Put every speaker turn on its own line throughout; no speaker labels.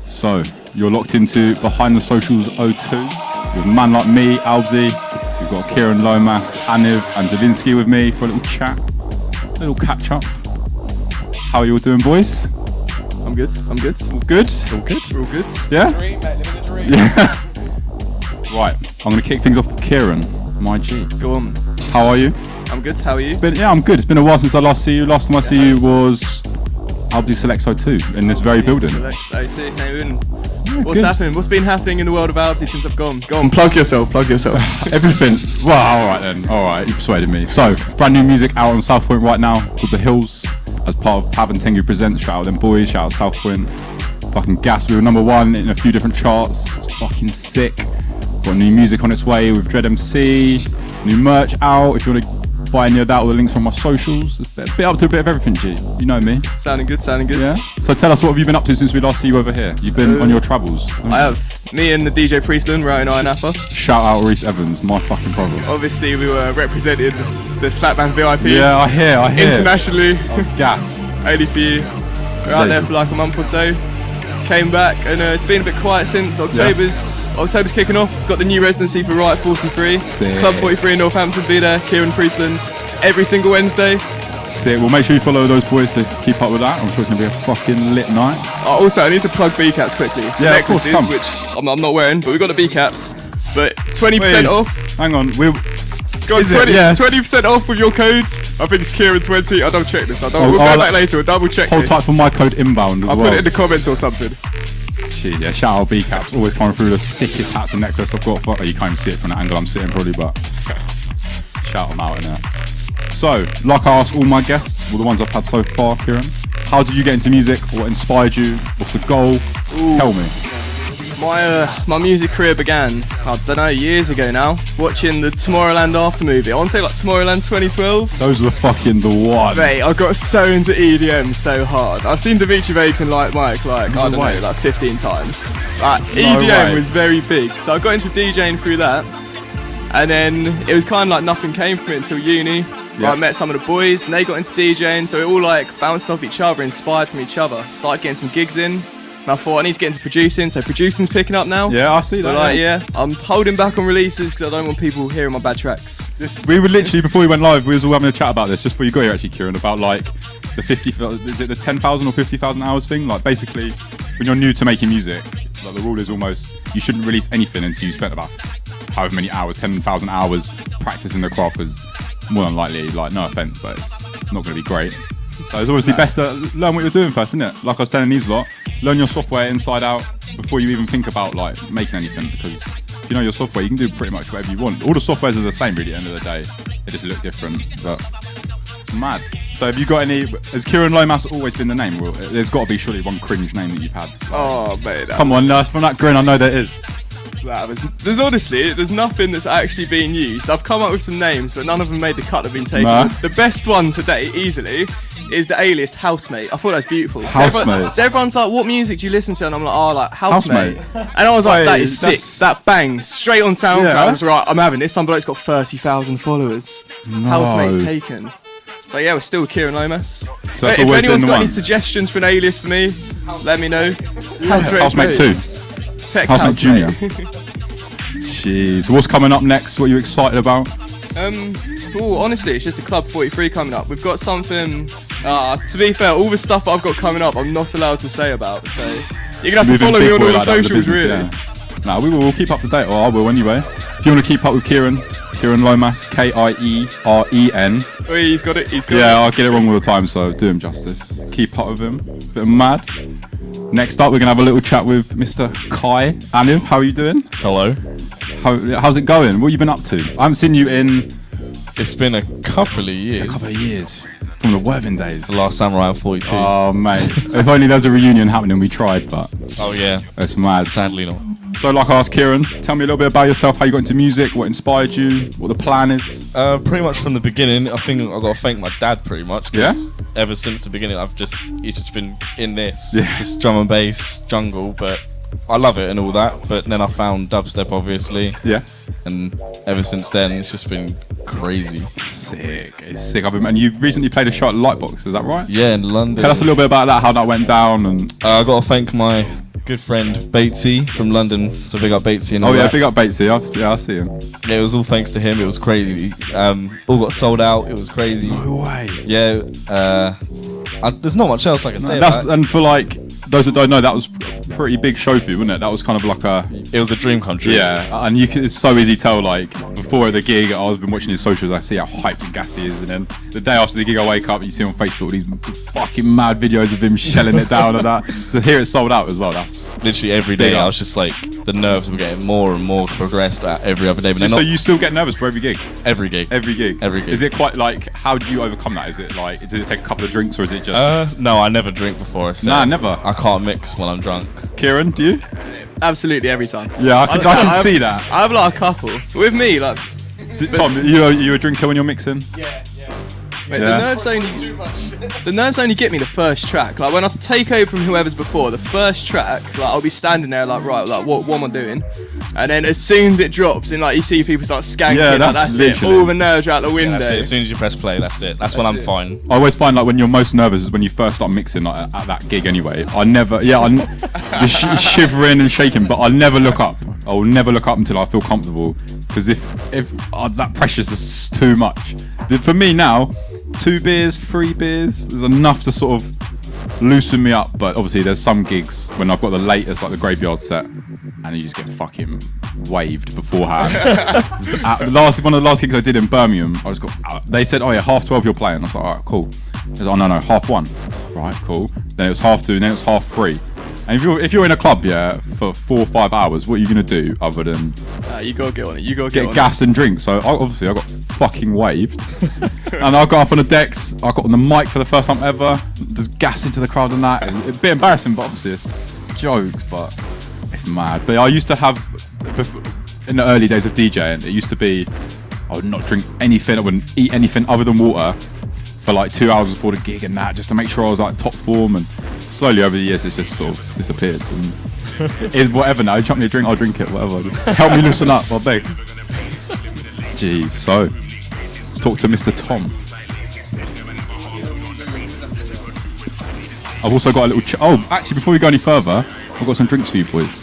So, you're locked into Behind the Socials 02 with a man like me, ALBZZY. We've got Kieren Lomas, Aniv and Doolinski with me for a little chat, a little catch up. How are you all doing, boys?
I'm good.
All good?
All good.
We're all good?
Yeah?
Dream, mate, living the dream.
Yeah. Right, I'm going to kick things off with Kieren, my G.
Go on.
How are you?
I'm good. How are you?
I'm good. It's been a while since I last see you. Last time I see you was ALBZZY Selects 02 in this very building.
Selects 02, same building.
Yeah,
What's
good.
happening? What's been happening in the world of ALBZZY since I've gone? Go on, plug yourself.
Everything. Well, alright then. Alright, you persuaded me. So, brand new music out on South Point right now called The Hills as part of Pav and Tengu Presents. Shout out them boys, shout out South Point. Fucking gas. We were #1 in a few different charts. It's fucking sick. Got new music on its way with Dread MC. New merch out. If you want to buy any of that, all the links from my socials. It's a bit up to a bit of everything, G. You know me.
Sounding good.
Yeah. So tell us, what have you been up to since we last see you over here? You've been on your travels.
I have. Me and the DJ Priestland were out in Iron Apple.
Shout out Reese Evans, my fucking brother.
Obviously, we were representing the Slapband VIP.
Yeah, I hear.
Internationally.
I was gas.
Only for you. We're out there for like a month or so. Came back and it's been a bit quiet since. October's kicking off. Got the new residency for Riot 43.
Sick.
Club 43 in Northampton. Be there. Kieren Priestland. Every single Wednesday.
Sick. Well, make sure you follow those boys to keep up with that. I'm sure it's going to be a fucking lit night.
Also, I need to plug B-caps quickly.
Yeah, of course,
Necklaces,
come.
which I'm not wearing, but we've got the B-caps. But 20% off.
Hang on.
Got
Is it? Yes.
20% off with your codes. I think it's Kieren20. I'll double check this. We'll go back later. We'll double check
Hold
this.
tight for my code inbound as
I'll
well.
put it in the comments or something.
Gee, yeah, shout out B-caps. Always coming through the sickest hats and necklace I've got. You can't even see it from the angle I'm sitting probably, but shout them out in there. So, like I asked all my guests, well, the ones I've had so far, Kieren, how did you get into music? What inspired you? What's the goal?
Ooh.
Tell me.
My music career began, I don't know, years ago now, watching the Tomorrowland After movie. I want to say like Tomorrowland 2012.
Those were fucking the one.
Mate, I got so into EDM so hard. I've seen Dimitri Vegas and Like Mike I don't know, like 15 times. EDM was very big, so I got into DJing through that. And then it was kind of like nothing came from it until uni.
Yeah.
I met some of the boys and they got into DJing, so it all like bounced off each other, inspired from each other. Started getting some gigs in. And I thought I need to get into producing, so producing's picking up now.
Yeah, I see that.
But I'm holding back on releases because I don't want people hearing my bad tracks.
We were literally, before we went live, we was all having a chat about this, just before you got here actually, Kieren, about like the 50, is it the 10,000 or 50,000 hours thing? Like basically, when you're new to making music, like the rule is almost, you shouldn't release anything until you spent about however many hours, 10,000 hours practicing the craft, because more than likely, like no offense, but it's not going to be great. So it's obviously best to learn what you're doing first, isn't it? Like I was telling these lot, learn your software inside out before you even think about like making anything, because if you know your software, you can do pretty much whatever you want. All the softwares are the same really at the end of the day. They just look different, but it's mad. So have you got any, has Kieren Lomas always been the name? Well, there's got to be surely one cringe name that you've had.
Oh, mate.
Come on, nurse, from that grin, I know there is.
There's honestly, there's nothing that's actually being used. I've come up with some names, but none of them made the cut that have been taken.
Nah.
The best one today, easily, is the A-list Housemate. I thought that was beautiful.
Housemate.
So everyone's like, what music do you listen to? And I'm like, oh, like Housemate.
Housemate.
And I was like,
Wait,
that is sick. That bangs. Straight on SoundCloud.
Yeah.
I was right, I'm having this. Some bloke's got 30,000 followers.
No.
Housemate's taken. So yeah, we're still with Kieren Lomas.
So that's
if
always
anyone's
been the
got any
one.
suggestions for an A-list for me, let me know.
Housemate 2.
Tech
Housemate Junior.
Housemate.
Jeez, what's coming up next? What are you excited about?
Honestly, it's just the Club 43 coming up. We've got something, to be fair, all the stuff that I've got coming up, I'm not allowed to say about, so you're going to have to follow me on all the socials, really.
Yeah. Nah, we'll keep up to date, or I will anyway. If you want to keep up with Kieren Lomas, Kieren.
Oh, he's got it,
Yeah, I get it wrong all the time, so do him justice. Keep up with him. It's a bit mad. Next up, we're going to have a little chat with Mr. Kai. Aniv, how are you doing?
Hello.
How's it going? What have you been up to? I haven't seen you in...
It's been a couple of years.
A couple of years. From the Worthing days.
The Last Samurai 42.
Oh, mate. If only there was a reunion happening, we tried, but...
Oh, yeah.
It's mad.
Sadly not.
So like I asked Kieren, tell me a little bit about yourself, how you got into music, what inspired you, what the plan is.
Pretty much from the beginning, I think I've got to thank my dad pretty much.
Yeah?
Ever since the beginning, he's just been in this.
Yeah.
Just drum and bass, jungle, but I love it and all that. But then I found dubstep, obviously.
Yeah.
And ever since then, it's just been crazy.
Sick. It's sick. And you recently played a show at Lightbox, is that right?
Yeah, in London.
Tell us a little bit about that, how that went down. And
I got to thank my good friend Batesy from London. So big up Batesy and all
Oh yeah,
that.
big up Batesy. I see him.
Yeah, it was all thanks to him. It was crazy. All got sold out. It was crazy.
No way.
Yeah. There's not much else I can say.
That's,
about it.
and for like those that don't know, that was a pretty big show for you, wasn't it? That was kind of like a
It was a dream come true.
yeah, and it's so easy to tell. Like before the gig, I've been watching his socials. I see how hyped and gassed he is, and then the day after the gig, I wake up, you see him on Facebook these fucking mad videos of him shelling it down and that. To hear it sold out as well, that's
Literally every day,
Big up.
I was just like, the nerves were getting more and more progressed at every other day. But
so you still get nervous for every gig.
every gig.
Every gig.
Every gig.
Is it quite like? How do you overcome that? Is it like? Does it take a couple of drinks, or is it just?
No, I never drink before. So
Nah, never.
I can't mix when I'm drunk.
Kieran, do you?
Absolutely every time.
Yeah, I can see that.
I have like a couple. With me, like,
Tom, you a drinker when you're mixing?
mate,
Yeah.
the nerves only get me the first track. Like when I take over from whoever's before, the first track, like I'll be standing there like, right, like what am I doing? And then as soon as it drops, and like you see people start skanking,
Yeah,
like,
that's
that's it.
literally-
All the nerves are out the window.
That's it. As soon as you press play, that's it. That's when I'm fine.
I always find like when you're most nervous is when you first start mixing, like at that gig anyway. I'm just shivering and shaking, but I'll never look up. I will never look up until I feel comfortable, because if that pressure's just too much. For me now, 2 beers, 3 beers is enough to sort of loosen me up. But obviously there's some gigs when I've got the latest, like the graveyard set, and you just get fucking waved beforehand. One of the last gigs I did in Birmingham, I just got. They said, "Oh yeah, 12:30 you're playing." I was like, "All right, cool." They said, "Oh no, 1:30." I was like, right, cool. Then it was 2:30, then it was 3:30. And if you're in a club, yeah, for 4 or 5 hours, what are you gonna do other than
You gotta get on it. You gotta get on
gas and drink? So obviously I got fucking waved, and I got up on the decks. I got on the mic for the first time ever, just gas into the crowd and that. It's a bit embarrassing, but obviously it's jokes, but it's mad. But I used to have, in the early days of DJing, it used to be I would not drink anything, I wouldn't eat anything other than water for like 2 hours before the gig and that, just to make sure I was like top form. And slowly over the years it's just sort of disappeared. And it is whatever now, you chuck me a drink, I'll drink it, whatever. Just help me loosen up, I beg. Jeez, so let's talk to Mr. Tom. I've also got a little actually before we go any further, I've got some drinks for you boys.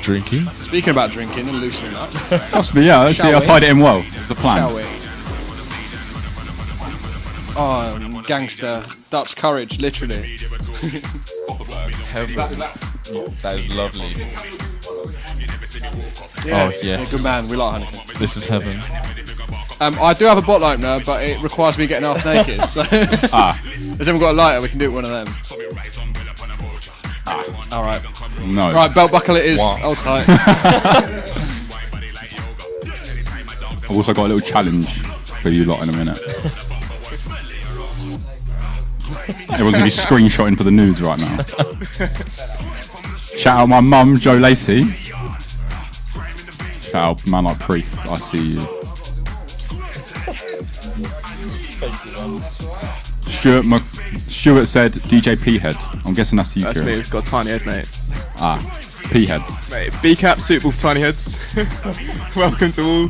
Drinking?
Speaking about drinking and loosening up,
Trust me, yeah, let's see, I tied it in well. It's the plan.
shall we? Oh, gangster, Dutch courage, literally.
Heaven. That is lovely.
Yeah,
Oh, yes.
good man, we like Heineken.
This is heaven.
I do have a bottle opener, but it requires me getting half naked, so... Has anyone got a lighter? We can do it one of them. Alright.
No.
Right, belt buckle it is.
Wow.
Hold tight.
I've also got a little challenge for you lot in a minute. Everyone's gonna be screenshotting for the nudes right now. Shout out my mum, Jo Lacey. Shout out man like Priest, I see you. Stuart said DJ P-Head. I'm guessing that's you,
That's me.
Kieran.
We've got a tiny head, mate.
P-Head.
Mate, B-cap suitable for tiny heads. Welcome to all.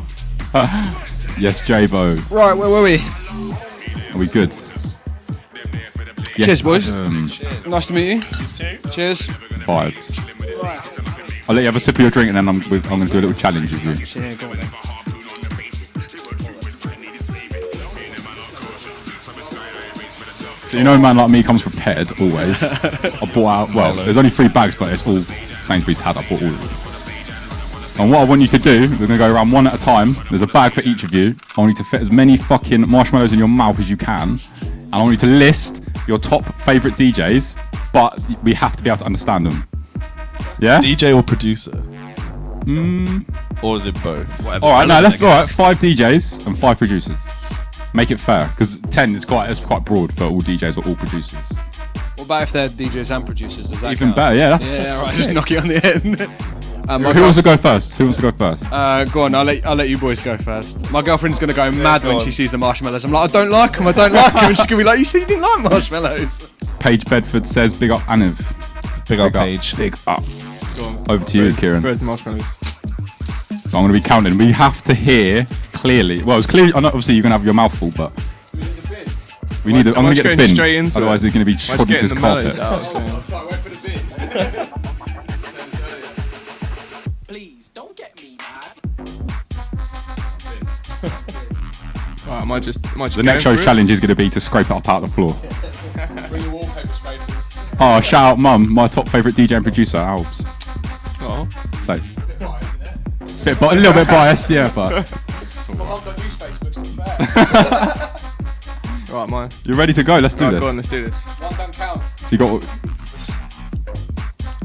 Yes, J-Bo.
Right, where were we?
Are we good? Yes,
Cheers, boys.
Adam.
Nice to meet you. Cheers.
Vibes. I'll let you have a sip of your drink and then I'm going to do a little challenge with you.
Yeah, go on then.
So you know, a man like me comes prepared always. I bought out, well, there's only 3 bags, but it's all Sainsbury's had. I bought all of them. And what I want you to do, we're going to go around one at a time. There's a bag for each of you. I want you to fit as many fucking marshmallows in your mouth as you can. And I want you to list your top favourite DJs, but we have to be able to understand them. Yeah?
DJ or producer? Or is it both?
All right, now let's 5 DJs and 5 producers. Make it fair, because 10 is quite broad for all DJs or all producers.
What about if they're DJs and producers? Does that
Even
count?
better, yeah. That's
Yeah, right. Just knock it on the head.
Who wants to go first?
Go on, I'll let you boys go first. My girlfriend's gonna go mad
go
when
on.
she sees the marshmallows. I'm like, I don't like them, and she's gonna be like, you see, you didn't like marshmallows.
Paige Bedford says, big up Aniv.
Big up Paige.
Big up. Over to you, Kieran.
Where's the marshmallows?
So I'm going to be counting. We have to hear clearly. Well, it's clear. I know obviously you're going to have your mouth full, but we need. I'm going to get the bin.
Straight into
Otherwise,
it?
they're going to be
Why
trodden
just
this
getting the
carpet.
mellows out?
Wait for the bin.
Am I just
The next show's challenge is going to be to scrape it up out of the floor.
Bring your wallpaper scrapers.
Oh, shout out Mum, my top favourite DJ and producer, Albs.
Oh.
Safe. A little bit biased, yeah, but...
My mum don't use Facebook, to be fair.
Right, mine.
You're ready to go, let's do
Right,
this.
go on, let's do this.
One don't count.
So you got...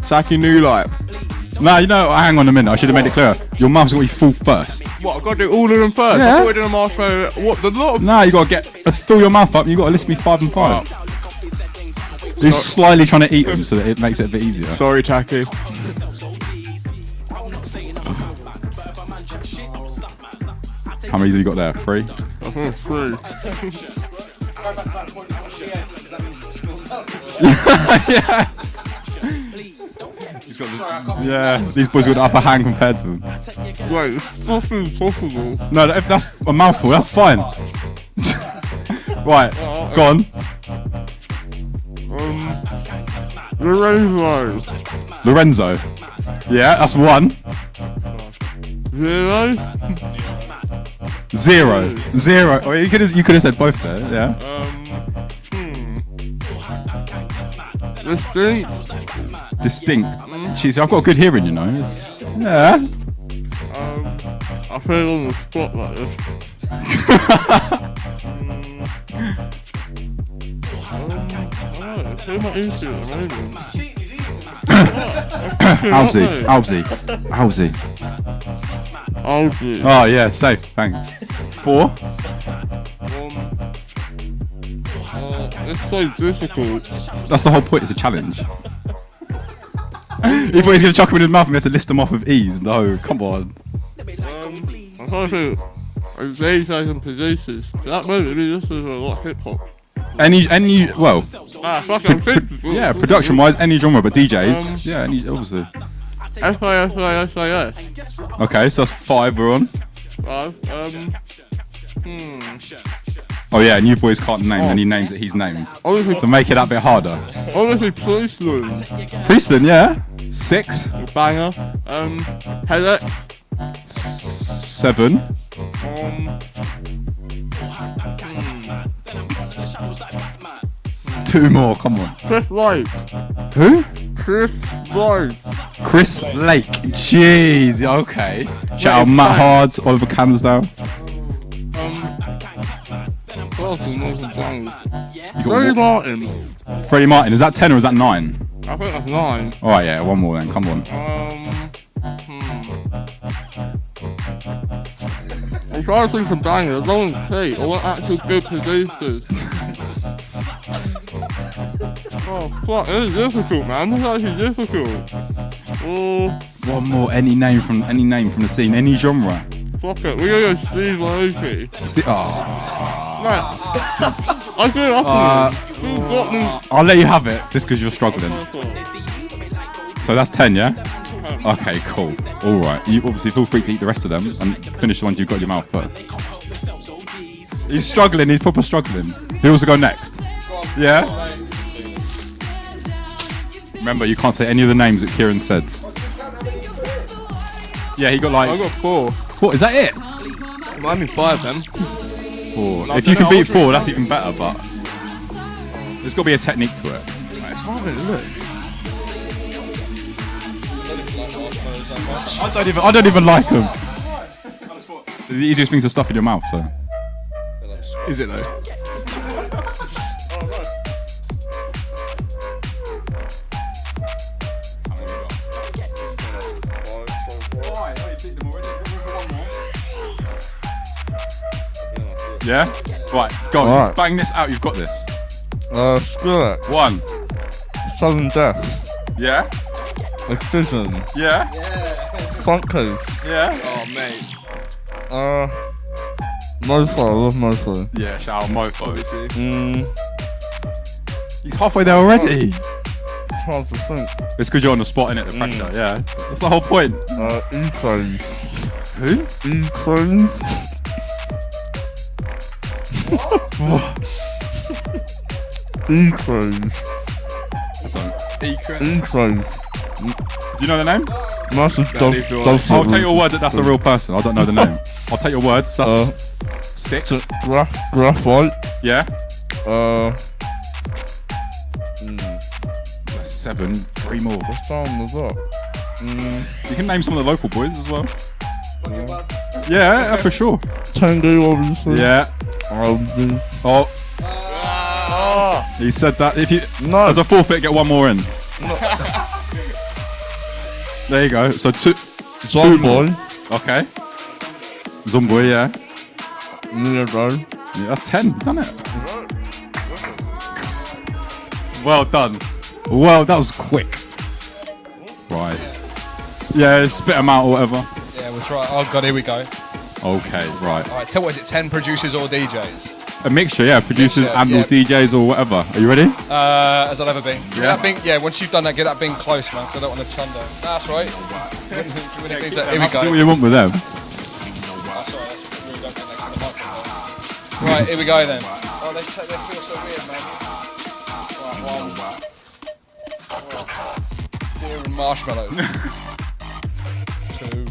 Taki New Light.
Nah, you know, hang on a minute, I should have made it clearer. Your mouth's got to be full first.
What, I've got to do all of them first?
Yeah.
I thought we did a marshmallow. What, the lot of...
Nah, you got to let's fill your mouth up, you got to list me 5 and 5. He's slyly trying to eat them so that it makes it a bit easier.
Sorry, Taki.
How many have you got there? 3?
I think it's 3.
Go back to that point you got yes, because that means you're spilling up.
Yeah. He's got yeah, these boys got the upper hand compared to him.
Wait, it's fucking possible.
No, if that's a mouthful, that's fine. Right, go on. Lorenzo. Yeah, that's 1. 0. 0. Oh, you could have said both there. Yeah. Distinct. Jeez, I've got good hearing, you know. Yeah.
I feel on the spot like this. It's not easy at the moment.
ALBZZY.
ALBZZY.
Oh yeah, safe. Thanks. 4.
It's so difficult.
That's the whole point. It's a challenge. He thought he was going to chuck them in his mouth and we had to list them off with ease. No, come on.
I'm trying to think. I'm very taking producers. That moment, this is a lot of hip hop.
Well,
Fuck, I'm thinking.
yeah, production-wise, any genre, but DJs, yeah, obviously.
SAS.
Okay, so that's 5 we're on.
5.
Oh yeah, and you boys can't name any names that he's named.
Obviously,
To make it that bit harder.
Policeman.
Priestland, yeah. 6.
Banger. Headache.
7. 2 more, come on.
Chris Light.
Who?
Chris Light.
Chris Lake. Jeez, yeah, okay. Shout out Matt Hards, Oliver Cansdale. You
Freddie
got
Martin.
Freddie Martin, is that 10 or is that 9?
I think that's 9.
Alright, yeah, one more then, come on.
I'm trying to think of bangers. I don't want Kate. I want actual good producers. Oh fuck, this is difficult, man. This is actually difficult. Oh,
One more, any name from the scene, any genre.
fuck it. We gotta go Steve Aoki. Right. I feel
I'll let you have it, just because you're struggling. So that's 10, yeah? Okay, cool. Alright, you obviously feel free to eat the rest of them and finish the ones you've got in your mouth first. He's struggling, he's proper struggling. Who wants to go next? Yeah? Remember, you can't say any of the names that Kieren said. Yeah, he got like...
I got 4.
4, is that it?
Might be 5 then.
4. If you can beat 4, that's even better, but... There's got to be a technique to it.
It's harder than it looks.
I don't even like them. The easiest things to stuff in your mouth, so...
Is it though?
Yeah? Right, go on.
Alright.
Bang this out, you've got this.
Screw it.
1.
Sudden Death.
Yeah?
Excision.
Yeah?
Funkers.
Yeah?
Oh mate.
Mofo. I love Mofo.
Yeah, shout out Mofo.
Obviously.
He's halfway there already.
It's hard to think.
It's because you're on the spot, innit? The pressure, yeah. That's the whole point.
E-Craze.
Who?
E-Craze. E-Craze. E-Craze.
Do you know the name?
Massive
I'll
dog.
I'll take your word that that's a real person. I don't know the name. I'll take your word. So that's 6.
Graphite.
Yeah.
What
7. 3 more.
time was that?
You can name some of the local boys as well. Yeah, for sure.
Tango, obviously.
Yeah.
ALBZZY.
Oh. He said that. If you
No.
as a forfeit, get one more in. There you go. So 2.
Zomboy.
Okay. Zomboy, yeah.
Nero.
Yeah, that's 10, done it. Well done. Well, that was quick. Right. Yeah, spit them out or whatever.
Yeah, we'll try. Oh god, here we go.
Okay, right.
All right, tell what is it? 10 producers or DJs?
A mixture, yeah. Producers
Mixture,
and
yeah.
or DJs or whatever. Are you ready?
As I've ever been. Give me
Yeah.
that bin, yeah, once you've done that, get that bin close, man, because I don't want to chunder. That's right. Here we
Do
go.
what you want with them.
That's all right, that's really don't get next to the microphone. Right, here we go then. Oh, they feel so weird, man. Right, 1. Beer and marshmallows. 2.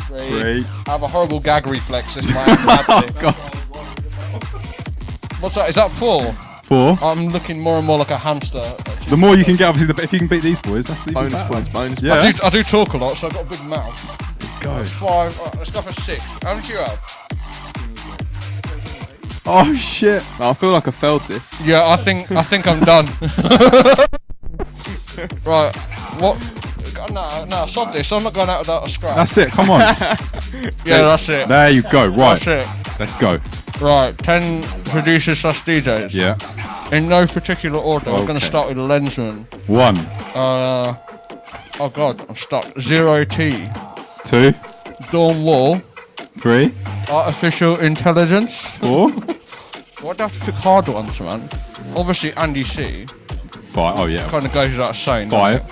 3. I have a horrible gag reflex. This might happen.
Oh, God.
What's that? Is that 4?
4.
I'm looking more and more like a hamster.
The more you can get, obviously, if you can beat these boys, that's even
Bonus
better.
points, bonus
Yeah.
I do talk a lot, so I've got a big mouth.
Go.
5. Right, let's go for 6. How many do you have?
Oh shit.
I feel like I failed this.
Yeah, I think I'm done. Right, what? No, sod this. I'm not going out without a scrap.
That's it. Come on.
Yeah, that's it.
There you go. Right.
That's it.
Let's go.
Right, 10 producers slash DJs.
Yeah.
In no particular order. I'm going
Okay.
to start with Lensman.
1,
Oh god, I'm stuck. 0T.
2,
Dawn Wall.
3,
Artificial Intelligence.
4,
Why'd I have to pick hard ones, man? Obviously, Andy C.
5. Oh yeah.
Kind of goes without saying.
5.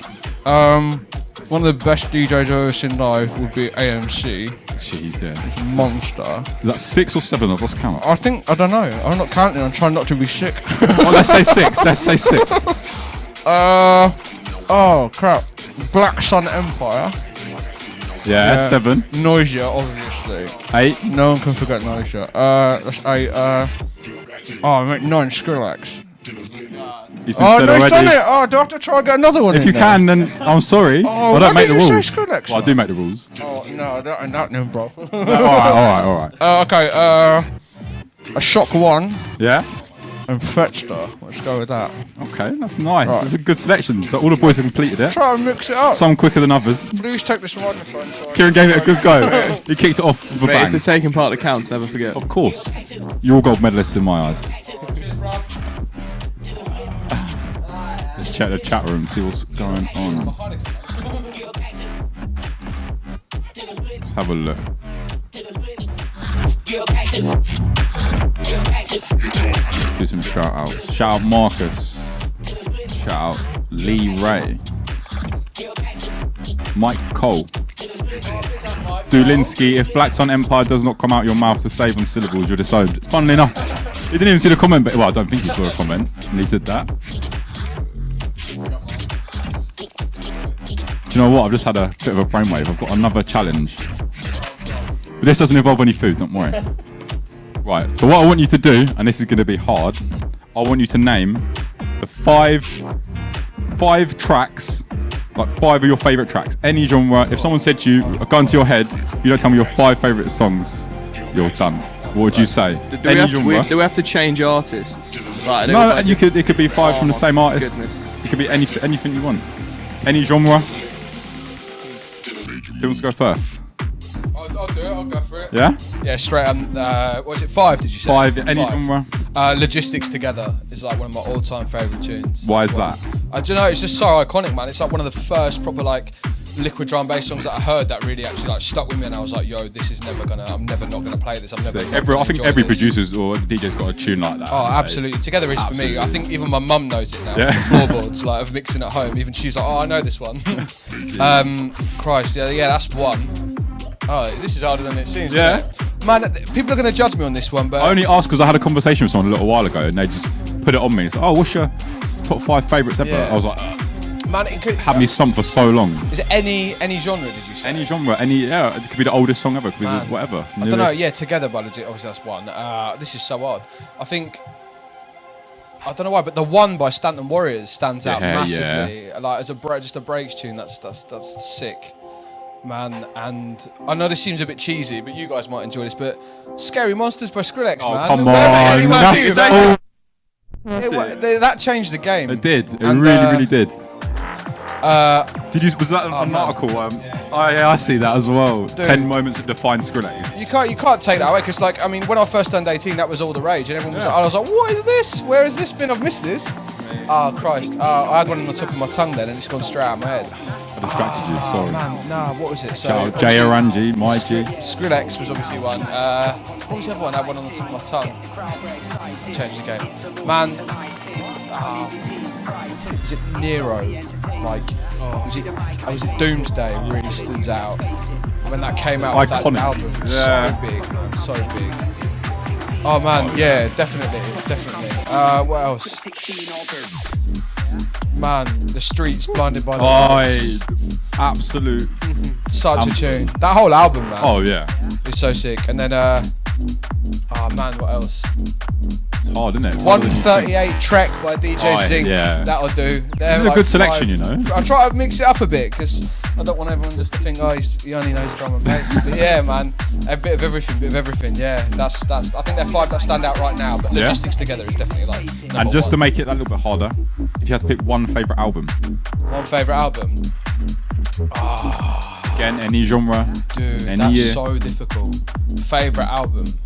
One of the best DJs I've ever seen live would be AMC.
Jeez, yeah.
Monster.
Is that 6 or 7? I've lost count.
I don't know. I'm not counting. I'm trying not to be sick.
Oh, let's say 6. Let's say 6.
Oh crap. Black Sun Empire.
Yeah. 7,
Noisia, obviously.
8.
No one can forget Noisia. That's 8. I meant 9 Skrillex.
He's been
Oh,
said
no, he's
already.
done it. Oh, do I have to try and get another one
If
in
you
now?
can, then I'm sorry.
Oh,
I don't
why
make the
didn't you
rules.
say Skrillex,
Well, I do make the rules.
Oh, no, that ain't happening, bro.
Alright.
Okay, a Shock 1
Yeah?
and Fetchster. Let's go with that.
Okay, that's nice.
Right.
That's a good selection. So all the boys have completed it.
Try and mix it up.
Some quicker than others.
Please take this microphone. So I
Kieran gave it a good go. He kicked it off with a
Mate, it's
bang.
the taking part that counts, never forget.
Of course. You're all gold medalists in my eyes. Let's check the chat room, see what's going on. Let's have a look. Do some shout outs. Shout out Marcus. Shout out Lee Ray. Mike Cole. Doolinski, if Black Sun Empire does not come out your mouth to save on syllables, you're disowned. Funnily enough, he didn't even see the comment, but well, I don't think he saw a comment, and he said that. Do you know what? I've just had a bit of a brainwave. I've got another challenge. But this doesn't involve any food, don't worry. Right, so what I want you to do, and this is going to be hard, I want you to name the five tracks, like 5 of your favourite tracks, any genre. If someone said to you, a gun to your head, you don't tell me your 5 favourite songs, you're done. What would you say?
Do
Any
we
genre?
have to change artists? Like,
No, and it could be 5 from the same artist.
Goodness.
It could be anything you want. Any genre. Who wants to go first?
I'll do it. I'll go for it.
Yeah?
Yeah, straight on. What was it? 5? Did you say?
5, any
5.
genre.
Logistics Together is like one of my all-time favourite tunes.
Why is that?
I don't know. It's just so iconic, man. It's like one of the first proper like liquid drum bass songs that I heard that really actually like stuck with me, and I was like, yo, this is never gonna. I'm never not gonna play this. I'm never.
Sick.
not
I
gonna
think
enjoy
every
this.
producer's or DJ's got a tune like that.
Oh, absolutely. Together is for me. I think even my mum knows it now.
Yeah.
From the floorboards, like of mixing at home. Even she's like, oh, I know this one. Christ, yeah, that's one. Oh, this is harder than it seems.
Yeah.
Isn't it? Man, people are going to judge me on this one, but
I only asked because I had a conversation with someone a little while ago and they just put it on me. It's like, oh, what's your top 5 favourites ever?
Yeah.
I was like,
Man, it could,
had me stumped for so long.
is it any genre? Did you say?
Any genre, yeah, it could be the oldest song ever, it could be
Man.
whatever.
I don't know. Yeah, Together by Legit. Obviously, that's one. This is so odd. I think. I don't know why, but the one by Stanton Warriors stands out massively. Like as just a breaks tune. That's sick, man. And I know this seems a bit cheesy, but you guys might enjoy this. But Scary Monsters by Skrillex,
Oh,
man.
come on.
That changed the game.
It did. It
And,
really did. Was that an article? Oh yeah, I see that as well.
Dude.
10 moments that define Skrillex.
You can't take that away because, like, I mean, when I first turned 18, that was all the rage, and everyone was like, I was like, what is this? Where has this been? I've missed this. Oh Christ! I had one on the top of my tongue then, and it's gone straight out of my head.
I distracted you. Sorry.
Man, nah, what was it? So
Shout out Jay Orangi, my G.
Skrillex was obviously one. What was the other one? I had one on the tip of my tongue. Changed the game. Man, was it Nero? Like, was it Doomsday? Really stands out. When that came out with that
Iconic.
album, so big, man, so big. Oh man, yeah, definitely. What else? Man, The Streets, Blinded by the Lights.
Absolute.
Such a tune. That whole album, man.
Oh yeah.
It's so sick. And then, man, what else?
It's hard, isn't it? It's
138 Trek by DJ Zing.
Yeah.
That'll do.
This is a good selection, you know.
I try to mix it up a bit because I don't want everyone just to think, he only knows drum and bass. But yeah, man, a bit of everything. Yeah, that's. I think they're 5 that stand out right now. But Logistics Together is definitely like.
And just to
one.
make it that little bit harder, if you had to pick one favourite album.
One favourite album.
Again, any genre.
Dude,
any
that's
year.
so difficult. Favourite album.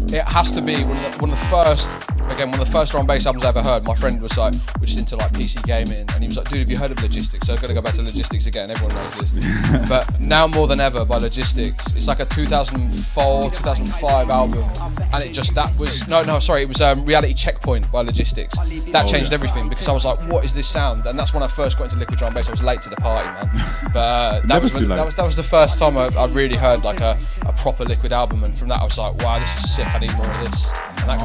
It has to be one of the first drum and bass albums I ever heard. My friend was like, we're just into like PC gaming, and he was like, dude, have you heard of Logistics? So I've got to go back to Logistics again. Everyone knows this. But Now More Than Ever by Logistics. It's like a 2004, 2005 album, and it was Reality Checkpoint by Logistics. That changed everything because I was like, what is this sound? And that's when I first got into liquid drum and bass. I was late to the party, man. But that was the first time I really heard like a proper liquid album, and from that I was like, wow, this is sick. I need more of this. And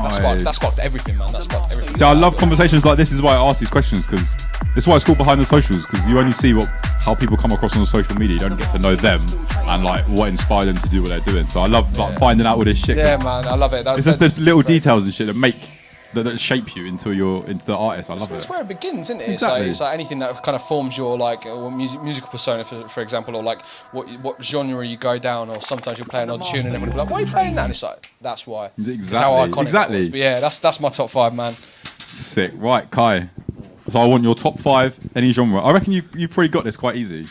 that sparked everything, man. That sparked everything.
See, I love conversations like this. Is why I ask these questions, because this is why it's called Behind the Socials, because you only see how people come across on the social media. You don't get to know them and like what inspired them to do what they're doing. So I love like finding out all this shit.
Yeah, man, I love it.
It's just there's little details and shit that shape you into the artist. I love it.
That's where it begins, isn't it?
Exactly.
It's like anything that kind of forms your like musical persona, for example, or like what genre you go down, or sometimes you'll play an odd tune and everyone will be like, why are you playing that? And it's like, that's why.
Exactly.
It's how iconic it was. But yeah, that's my top 5, man.
Sick. Right, Kai. So I want your top 5 any genre. I reckon you've probably got this quite easy.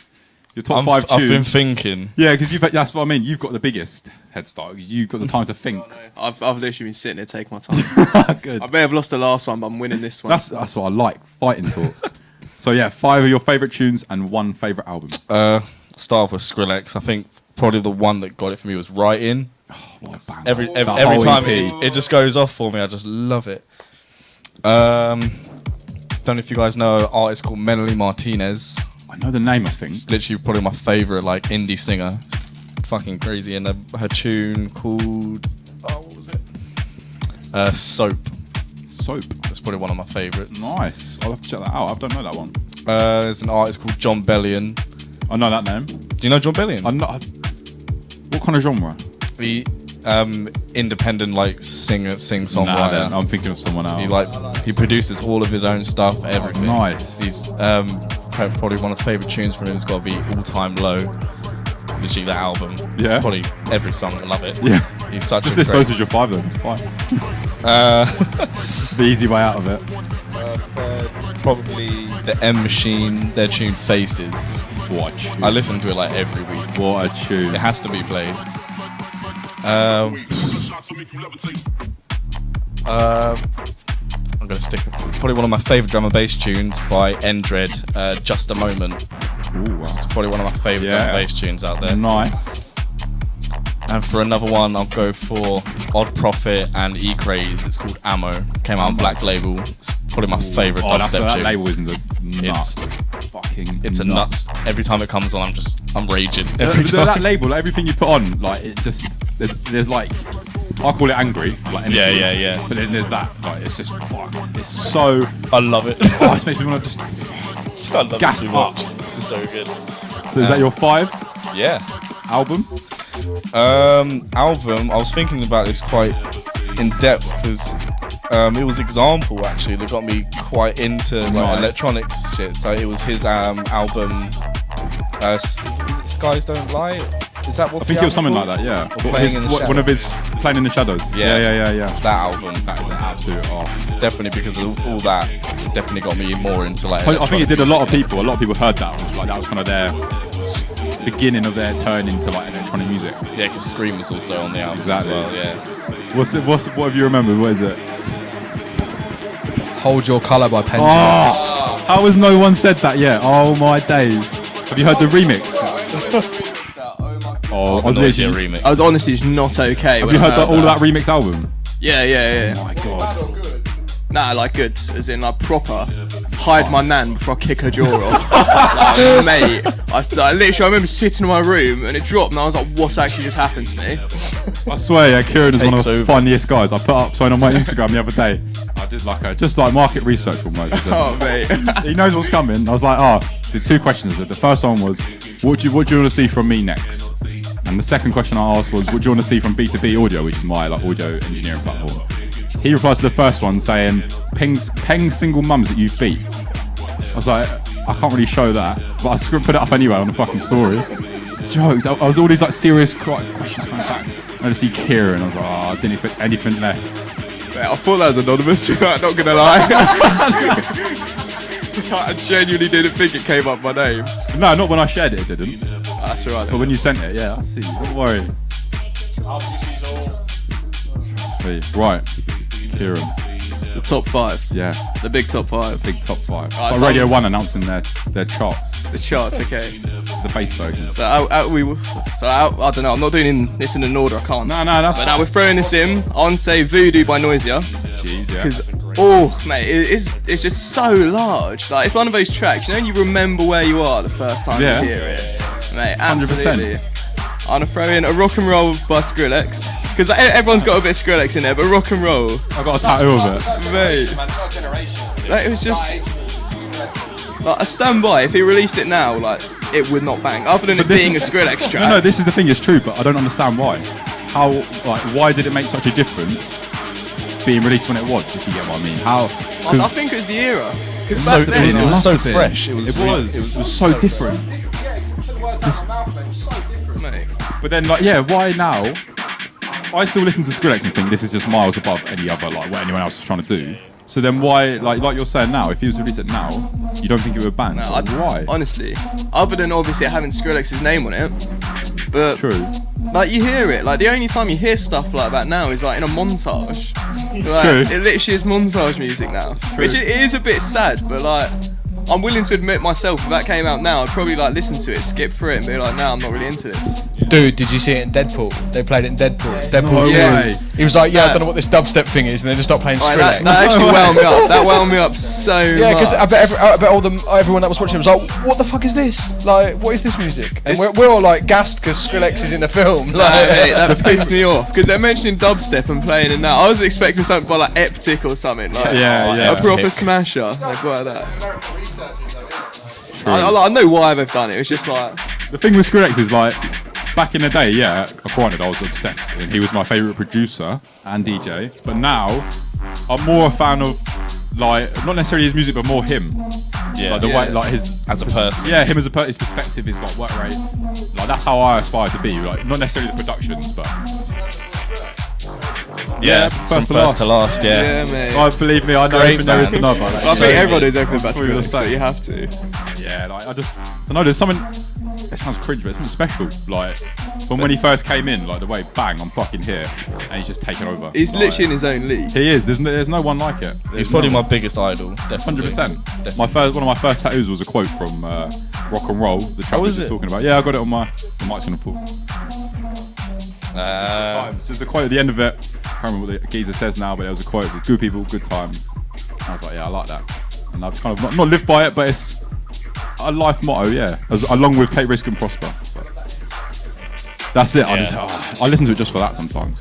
Your top 5 tunes.
I've been thinking.
Yeah, because that's what I mean. You've got the biggest head start. You've got the time to think.
I've literally been sitting here taking my time.
Good.
I may have lost the last one, but I'm winning this one.
That's what I like. Fighting talk. So yeah, 5 of your favourite tunes and 1 favourite album.
Start off with Skrillex. I think probably the one that got it for me was Writing. Every time it just goes off for me. I just love it. Don't know if you guys know an artist called Melanie Martinez.
I know the name, I think.
It's literally probably my favourite like indie singer. Fucking crazy. And her tune called what was it? Soap. That's probably one of my favourites.
Nice. I'll have to check that out. I don't know that one.
There's an artist called John Bellion.
I know that name.
Do you know John Bellion?
What kind of genre?
He independent like sing-songwriter.
Nah, I'm thinking of someone else.
He produces all of his own stuff, everything.
Nice.
He's probably one of the favourite tunes from him has got to be All Time Low. Literally that album.
Yeah.
It's probably every song. I love it.
Yeah.
He's such
just
a
list
great...
those as your 5 then. It's fine. The easy way out of it.
Probably the M Machine, their tune Faces.
What a tune.
I listen to it like every week.
What a tune.
It has to be played. I'm gonna stick probably one of my favourite drum and bass tunes by Endred, Just a Moment.
Ooh, wow.
It's probably one of my favourite drum and bass tunes out there.
Nice.
And for another one, I'll go for Odd Profit and E Craze. It's called Ammo. Came out on Black Label. It's probably my favourite dubstep
that
tune.
label isn't the nuts.
It's a nuts. Every time it comes on, I'm raging.
That label, like, everything you put on, like it just there's like, I call it angry, like anything.
Yeah.
But then there's that, like it's just fucked. It's so,
I love it.
it makes me want to just
love it
Gassed
too
up.
much. So good.
So is that your 5
Yeah.
album?
Album. I was thinking about this quite in depth because it was Example actually that got me quite into like
Nice.
electronics shit. So it was his album. Is it Skies Don't Lie? Is that what?
I think it was something like that, yeah. One of his Playing in the Shadows.
Yeah.
Yeah.
That album.
That is an absolute off.
Definitely because of all that. Definitely got me more into like.
I think it did a lot of
electronic
people. A lot of people heard that. It was like that was kind of their beginning of their turn into like electronic music.
music. Yeah, because Scream was also on the album
Exactly.
as well. Yeah.
What have you remembered? What is it?
Hold Your Colour by Pendulum.
Oh, how has no one said that yet? Oh my days. Have you heard the remix? Oh, I was
Noisia
literally-
remix.
I was honestly just not okay.
Have you heard all of that remix album?
Yeah.
Oh my god.
Nah, like good, as in like proper. Hide my nan before I kick her jaw off. Like, mate, literally, I remember sitting in my room and it dropped and I was like, what's actually just happened to me?
I swear, yeah, Kieren is one of
Takes
the
over.
funniest guys. I put up something on my Instagram the other day. I did like just like market research almost.
Oh, mate.
He knows what's coming. I was like, did 2 questions. The first one was, what do you want to see from me next? And the second question I asked was, what do you want to see from B2B Audio, which is my like audio engineering platform? He replies to the first one saying, peng single mums that you've beat. I was like, I can't really show that, but I was going to put it up anyway on the fucking story. Jokes. I was all these like serious questions coming back. And I see Kieren. I was like, I didn't expect anything less.
Mate, I thought that was anonymous, I'm not gonna lie. I genuinely didn't think it came up my name.
No, not when I shared it, it didn't.
That's alright.
But when you sent it, yeah, I see. Don't worry. Right, Kieren.
The top 5.
Yeah,
The big top 5.
big top 5.
Right,
Got
so-
Radio 1 announcing their charts.
The charts, okay.
It's the bass version.
So I don't know, I'm not doing this in an order, I can't.
No, that's
But now we're throwing this in. On say Voodoo by Noisia.
Jeez, yeah.
Because mate, it's just so large. Like it's one of those tracks, you know, you remember where you are the first time
Yeah.
you hear it. Mate,
100%.
absolutely. I'm gonna throw in a rock and roll by Skrillex. Because everyone's got a bit of Skrillex in there, but rock and roll,
I got a tattoo of it.
mate. Like, it was just like I stand by. If he released it now, like it would not bang. Other than
But
it
this
being a
is-
Skrillex track.
No, this is the thing. It's true, but I don't understand why. Why did it make such a difference being released when it was? If you get what I mean. How?
I think it was the era. Because
So
back then,
it was
must
so
have been.
fresh. It was
so different.
mate.
But then, like, yeah, why now? I still listen to Skrillex and think this is just miles above any other, like, what anyone else is trying to do. So then why, like you're saying now, if he was to release it now, you don't think it would bang?
No,
So why?
Honestly, other than obviously having Skrillex's name on it, but
True.
like you hear it, like the only time you hear stuff like that now is like in a montage. Like,
true.
It literally is montage music now, which it is a bit sad, but like I'm willing to admit myself, if that came out now, I'd probably like listen to it, skip through it, and be like, no, I'm not really into this.
Dude, did you see it in Deadpool? They played it in Deadpool. Deadpool
No
2.
way.
He was like, I don't know what this dubstep thing is, and they just stopped playing
Like,
Skrillex.
that actually wound me up. That wound me up so
Yeah, because
much.
I bet everyone that was watching was like, "What the fuck is this? Like, what is this music?" And we're all like gassed because Skrillex is in the film.
No,
Like,
mate, that pissed me off because they're mentioning dubstep and playing it now. I was expecting something by like Eptic or something, like
Yeah.
a proper smasher, like that. I know why they've done it. It's just like
The thing with Skrillex is, like, back in the day, yeah, granted, I was obsessed. And he was my favourite producer and DJ. But now, I'm more a fan of, like, not necessarily his music, but more him.
Yeah.
Like, the way, like, his...
As a person.
Yeah, him as a person, his perspective, his, like, work rate. Like, that's how I aspire to be. Like, not necessarily the productions, but...
Yeah,
first
from
to
first to last. Yeah.
mate.
Oh, believe me, I know
Great
everything there is to
band.
know about that.
I think
so
everyone
good.
knows everything about
That's what we were
Skrillex, so
saying.
you have to.
Yeah, like, I just don't know. There's something. It sounds cringe, but it's something special. Like from when he first came in, like the way bang, I'm fucking here, and he's just taken over.
He's
Like,
literally in his own league.
He is. There's no one like it.
He's probably my biggest idol. Definitely.
100%. One of my first tattoos was a quote from Rock and Roll, the track we
is
were
it?
talking about. Yeah, I got it on my. The mic's gonna fall. Just the quote at the end of it. I can't remember what the geezer says now, but there was a quote. It said, "Good people, good times." And I was like, yeah, I like that. And I've kind of not lived by it, but it's a life motto, yeah. Along with take risk and prosper. But that's it.
Yeah.
I listen to it just for that sometimes.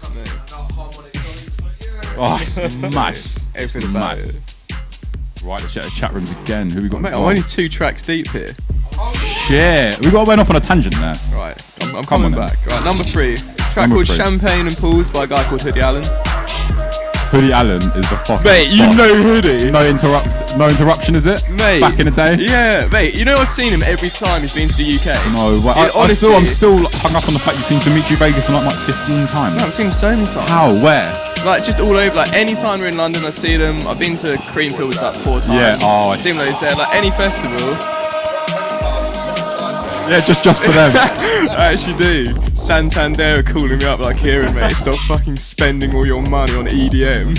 Oh, it's mad.
Everything
It's
about
mad.
it.
Right, let's check the chat rooms again. Who we got?
Mate, I'm only 2 tracks deep here.
Shit. We got went off on a tangent there.
Right, I'm coming back. Right, number 3. Track
Number
called
3.
Champagne and Pools by a guy called Hoodie Allen.
Hoodie Allen is the fucking
Mate, you
boss.
know Hoodie.
No interruption, is it?
Mate.
Back in the day?
Yeah, mate, you know I've seen him every time he's been to the UK.
No, but
Yeah,
I'm still
honestly-
hung up on the fact you've seen Dimitri Vegas like 15 times.
No, I've seen him so many times.
How? Where?
Like, just all over, like, any time we're in London, I see them. I've been to Creamfields like 4 times.
Yeah, oh, I
seen those there. Like, any festival,
Yeah, just for them.
I actually do. Santander are calling me up like, Kieren, mate, stop fucking spending all your money on EDM.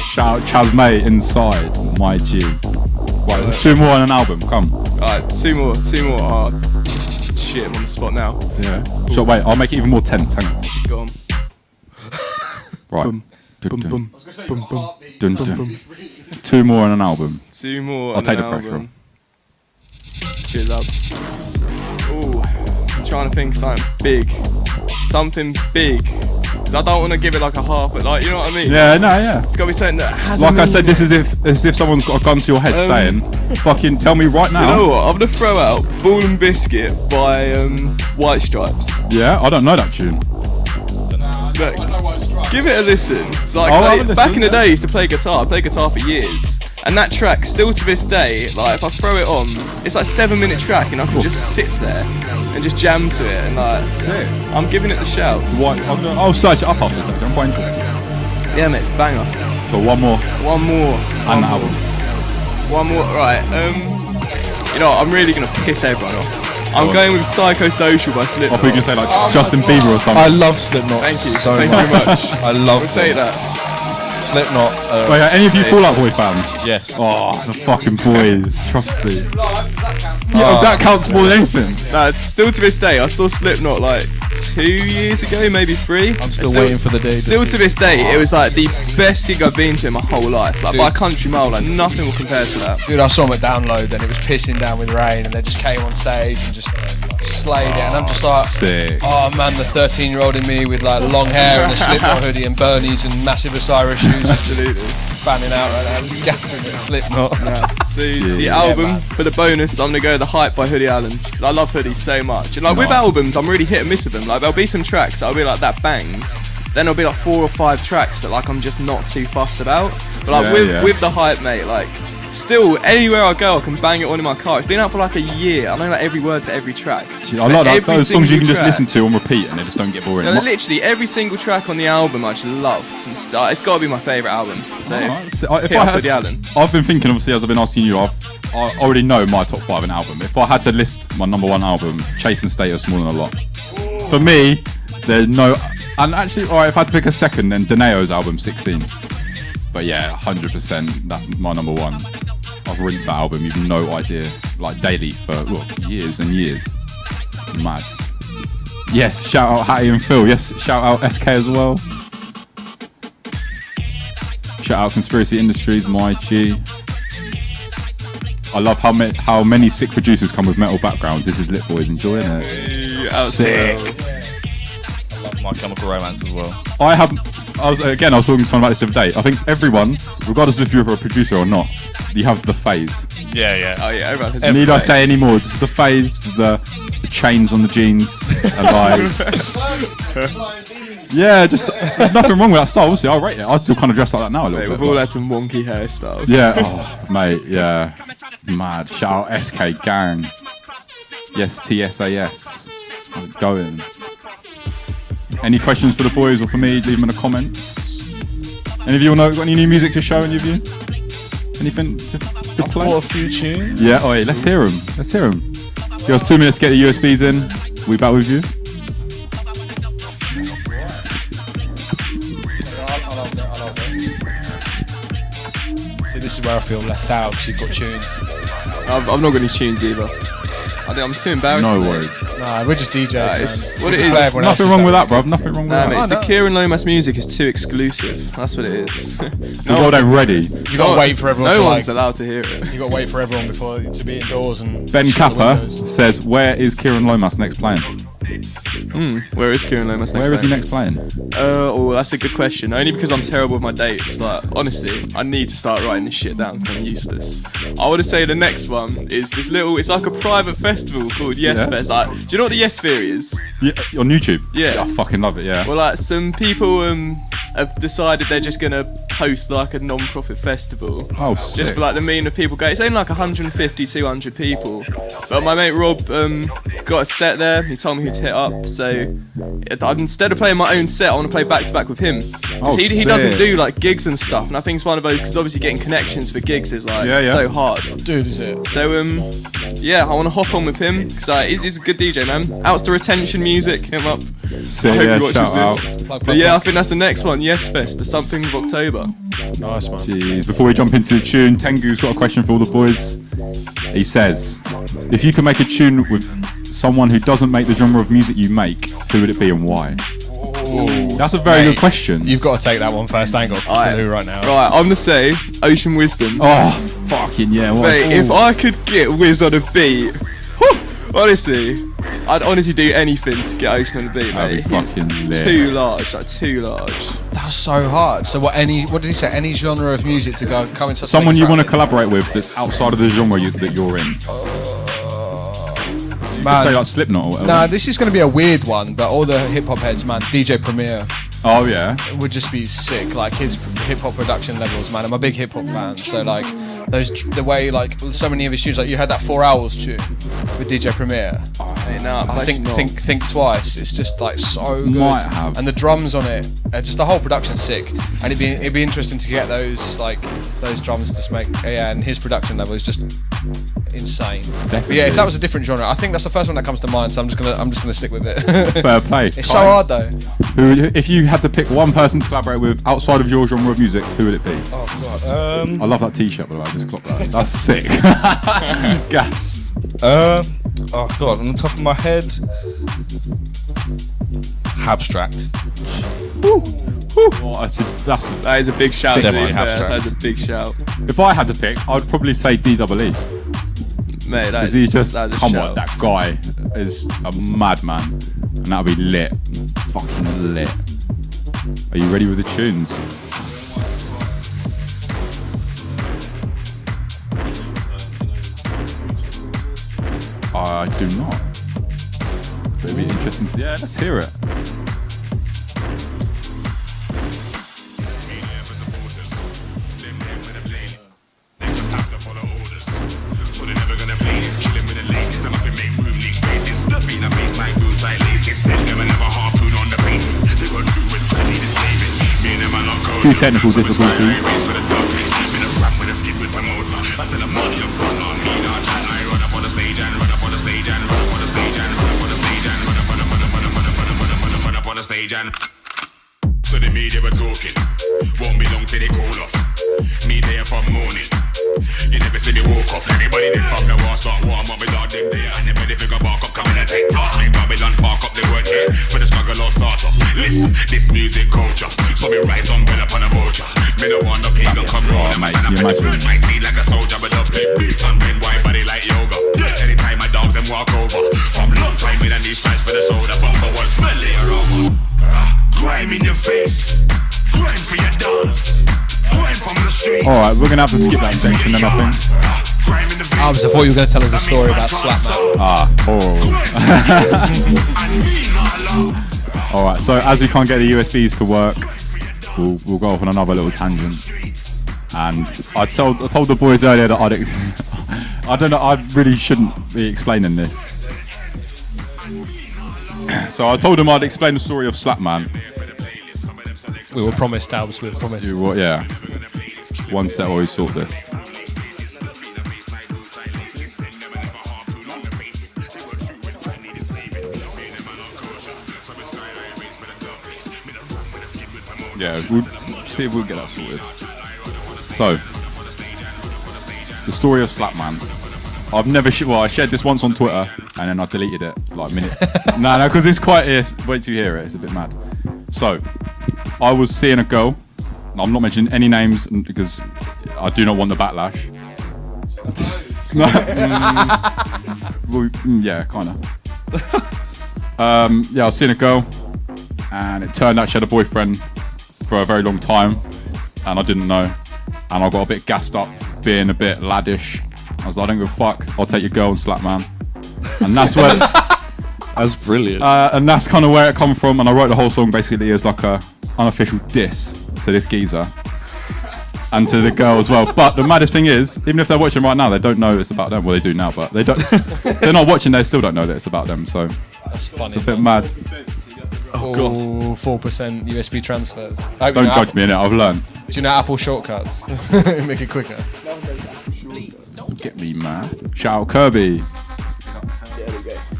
Shout out Chaz May inside my G. Right, there's 2 more on an album. Come.
Alright, 2 more. Oh, shit, I'm on the spot now.
Yeah. So wait, I'll make it even more tense. Hang on.
Go on.
Right.
Boom,
Dun, dun.
boom.
Boom, boom.
Dun, dun. 2 more on an album.
2 more.
I'll
on
take
an
the pressure
album. Cheers, lads. Ooh, I'm trying to think something big. Something big. Because I don't want to give it like a half, but like, you know what I mean?
Yeah, no, yeah.
It's got to be something that has
Like
a
I said,
meaning.
this is as if someone's got a gun to your head saying, fucking tell me right
You
now.
know what? I'm going to throw out Ball and Biscuit by White Stripes.
Yeah, I don't know that tune.
Look, give it a listen. It's like,
I'll have a
back
listen,
in the
yeah.
day, I used to play guitar. I played guitar for years. And that track, still to this day, like, if I throw it on, it's like a 7-minute track and I can just sit there and just jam to it. And like,
Sick.
I'm giving it the shouts.
What? I'll search it up after a second. I'm quite interested.
Yeah, mate, it's a banger.
So one more.
One more.
And the album.
One more. Right. You know, what, I'm really gonna piss everyone off. I'm going with Psychosocial by
I
Slipknot.
thought you were going to say like Justin Bieber or something.
I love Slipknot.
Thank you.
So
Thank you
much.
very much.
I love
We'll take
them.
that.
Slipknot.
Wait, are any of you Fall Out Boy fans?
Yes.
Oh, the fucking boys. Trust me.
Live, does that count?
Yeah, that counts more than anything.
No, still to this day, I saw Slipknot like 2 years ago, maybe 3.
I'm still waiting for the day.
Still to this day, it was like the best gig I've been to in my whole life. Like, by a country mile, like nothing will compare to that.
Dude, I saw them at Download and it was pissing down with rain and they just came on stage and just slayed it. And I'm just like,
Sick.
oh man, the 13-year-old in me with like long hair and a Slipknot hoodie and Bernies and massive Osiris shoes.
Absolutely.
Fanning out right now, just gassing at Slipknot.
So the
Yeah,
album,
man.
for the bonus, I'm gonna go The Hype by Hoodie Allen, because I love Hoodie so much. And like with
Nice.
albums, I'm really hit and miss with them. Like there'll be some tracks that'll be like that bangs. Then there'll be like 4 or 5 tracks that like I'm just not too fussed about. But like
Yeah,
with The Hype, mate, like still anywhere I go I can bang it on in my car. It's been out for like a year. I know like every word to every track.
I like that.
Every
Those songs you can
single
just
track.
listen to on repeat and they just don't get boring.
No, literally every single track on the album I just loved. And it's got to be my favourite album. So
Alright, so if
hit
I
up
had-
Hoodie Allen.
I've been thinking, obviously, as I've been asking you, I already know my top 5 in album. If I had to list my number 1 album, Chasing Status more than a lot. For me, there's no. And actually, alright, if I had to pick a second, then Deneo's album 16. But yeah, 100%, that's my number 1. I've rinsed that album, you've no idea. Like daily for years and years. Mad. Yes, shout out Hattie and Phil. Yes, shout out SK as well. Shout out Conspiracy Industries, my G. I love how many sick producers come with metal backgrounds. This is Lit Boys, enjoying it. Sick.
I love My Chemical Romance as well.
I was talking to someone about this the other day. I think everyone, regardless of if you're a producer or not, you have the phase.
Yeah, yeah.
Oh yeah, everyone has
Need I say any more? Just the phase, the chains on the jeans, and like, yeah, just there's nothing wrong with that style. Obviously, I rate it. I still kind of dress like that now a
Mate,
little
we've
bit.
all
but-
had some wonky hairstyles.
Yeah, oh, mate, yeah, mad. Shout out SK Gang. Yes, TSAS. How's it going? Any questions for the boys or for me? Leave them in the comments. Any of you got any new music to show? Any of you? Anything to play?
What a few tunes.
Yeah, oh, hey, let's hear them. Let's hear them. Give us 2 minutes to get the USBs in. We back with you.
See, this is where I feel left out because you've got tunes.
I've not got any tunes either. I'm too embarrassed.
No
mate.
worries.
Nah, we're just DJs,
Nah,
man.
it's-
We
what it
just
is-
play everyone
Nothing
else's
wrong with
stuff.
that, bruv. Nothing wrong with
Nah,
that.
mate, the Kieren Lomas music is too exclusive. That's what it is.
The world ain't ready.
You got to wait for everyone
No
to
one's
like.
allowed to hear it.
You got to wait for everyone before to be indoors and.
Ben
shut the
Kappa
windows.
says, where is Kieren Lomas next playing?
Where is Kieren Lomas next?
Where is he
playing?
next playing?
That's a good question. Only because I'm terrible with my dates. Like, honestly, I need to start writing this shit down because I'm useless. I would say the next one is this little. It's like a private festival called Yes
Yeah.
Fest. Like, do you know what the Yes Theory is?
Yeah, on YouTube.
Yeah.
I fucking love it. Yeah.
Well, like some people have decided they're just gonna host like a non-profit festival.
Oh,
Just
sick.
for like the mean of people go. It's only like 150, 200 people. But my mate Rob got a set there. He told me who to hit up. So instead of playing my own set, I want to play back to back with him. 'Cause
Oh,
he doesn't
sick.
do like gigs and stuff. And I think it's one of those because obviously getting connections for gigs is like
Yeah, yeah.
so hard.
Dude, is it?
So yeah, I want to hop on with him because he's a good DJ, man. Outs to Retention Music, hit him up.
Sick,
I hope
yeah,
he watches
shout out.
this.
Plug,
But
plug,
yeah, I
plug.
think that's the next one. Yes Fest, the something of October.
Nice, man.
Jeez. Before we jump into the tune, Tengu's got a question for all the boys. He says, if you could make a tune with someone who doesn't make the genre of music you make, who would it be and why? That's a very
Mate,
good question.
You've got to take that one first. I ain't got a clue right now.
Right, I'm gonna say Ocean Wisdom.
Oh, fucking yeah. What?
Mate, if I could get Wiz on a beat, whew, honestly, I'd honestly do anything to get Ocean on a beat,
That'd
mate.
be
He's
fucking lit.
too large, like too large.
That's so hard. So what did he say? Any genre of music to go come into
Someone you want to
to
collaborate with that's outside of the genre that you're in. You could say like Slipknot or whatever.
Nah, this is going to be a weird one, but all the hip hop heads, man, DJ Premier
Oh yeah.
would just be sick. Like his hip hop production levels, man. I'm a big hip hop fan, so like the way like so many of his tunes, like you had that 4 Hours tune with DJ Premier. I think twice. It's just like so good.
Might have.
And the drums on it, just the whole production's sick. And it'd be interesting to get those drums to just make. Yeah, and his production level is just insane. But yeah, if that was a different genre, I think that's the first one that comes to mind. So I'm just gonna stick with it.
Fair play.
It's so hard though.
If you had to pick one person to collaborate with outside of your genre of music, who would it be?
Oh god.
I love that T-shirt, by the way. I just clocked that. That's sick. Gas.
Oh god, on the top of my head, Abstract.
Oh,
That is a big shout.
Definitely
to be fair.
Abstract.
That's a big shout,
if I had to pick, I'd probably say DEE.
mate.
Because he's just,
that's a
come
shout.
on, that guy is a madman. And that'll be lit. Fucking lit. Are you ready with the tunes? I do not. But it'd be interesting to, yeah, let's hear it. Few technical difficulties.
So the media were talking, won't be long till they call off. Me there from morning, you never see me walk off. Everybody did from the war start warm up without them there. And everybody figure bark up, come in and take talk. Make Babylon park up, they weren't here for the struggle or start off. Listen, this music culture, so me rise on bed up on a vulture. Me don't want no pagan come round,
mate,
and
you
I
imagine.
burn my seed like a soldier, but up big beat and bend wide body like yoga. Anytime my dogs them walk over, from long time in and these stripes for the soda, but for one smell the aroma. Grime in your face, grime for your dance, grime from the streets.
Alright, we're gonna have to skip that section then, I think.
Grime in the veins.
I thought you were going to tell us a story about Slapman.
Alright, so as we can't get the USBs to work, we'll go off on another little tangent. And I told the boys earlier that I don't know, I really shouldn't be explaining this. So I told them I'd explain the story of Slapman.
We were promised, Albs. We were promised.
Yeah. One set while we sort this. Yeah, we'll see if we'll get that sorted. So, the story of Slapman. I've never I shared this once on Twitter and then I deleted it like a minute. no, because it's quite. Wait till you hear it. It's a bit mad. So, I was seeing a girl. I'm not mentioning any names because I do not want the backlash. Well, yeah, kind of. I was seeing a girl, and it turned out she had a boyfriend for a very long time, and I didn't know. And I got a bit gassed up, being a bit laddish. I was like, I don't give a fuck. I'll take your girl and slap man. And that's where.
That's brilliant.
And that's kind of where it come from. And I wrote the whole song basically as like a unofficial diss to this geezer and to the girl as well. But the maddest thing is, even if they're watching right now, they don't know it's about them. Well, they do now, but they don't. They're not watching. They still don't know that it's about them. So
That's funny.
it's a bit mad.
Oh, God. 4% USB transfers.
Don't judge me in it. I've learned.
Do you know Apple shortcuts? Make it quicker.
Get me, man. Shout out Kirby.